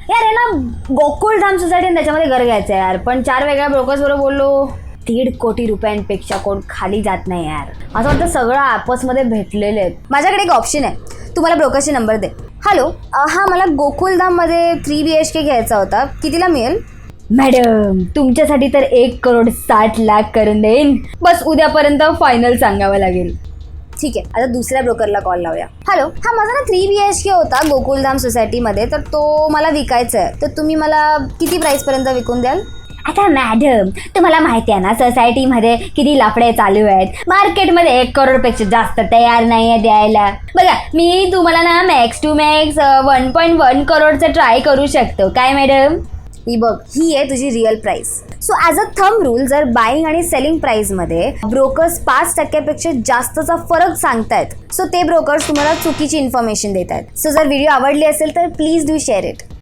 यार आहे ना, गोकुळधाम सोसायटी त्याच्यामध्ये घर घ्यायचं आहे यार, पण 4 वेगळ्या ब्रोकर्स बरोबर बोललो, 1.5 कोटी रुपयांपेक्षा कोण खाली जात नाही यार. असं वाटतं सगळं आपसमध्ये भेटलेले आहेत. माझ्याकडे एक ऑप्शन आहे, तुम्हाला ब्रोकरचे नंबर दे. हॅलो, हां, मला गोकुळधाममध्ये 3 BHK घ्यायचा होता, कितीला मिळेल? मॅडम, तुमच्यासाठी तर 1,60,00,000 करून देईन, बस उद्यापर्यंत फायनल सांगावं लागेल. ठीक आहे, आता दुसऱ्या ब्रोकरला कॉल लावूया. हॅलो, हा माझा ना 3 BHK होता गोकुळधाम सोसायटीमध्ये, तर तो मला विकायचा आहे, तर तुम्ही मला किती प्राईसपर्यंत विकून द्याल? आता मॅडम, तुम्हाला माहिती आहे ना सोसायटीमध्ये किती लफडे चालू आहेत. मार्केटमध्ये 1 करोडपेक्षा जास्त तयार नाही आहे द्यायला. बघा, मी तुम्हाला ना मॅक्स टू मॅक्स 1.1 करोडचं ट्राय करू शकतो. काय मॅडम? ही बघ, ही आहे तुझी real price. So as a thumb rule, जर बाईंग आणि सेलिंग प्राइसमध्ये ब्रोकर्स 5% जास्तचा फरक सांगतायत, सो ते ब्रोकर्स तुम्हाला चुकीची इन्फॉर्मेशन देत आहेत. सो जर व्हिडिओ आवडली असेल तर प्लीज डू शेअर इट.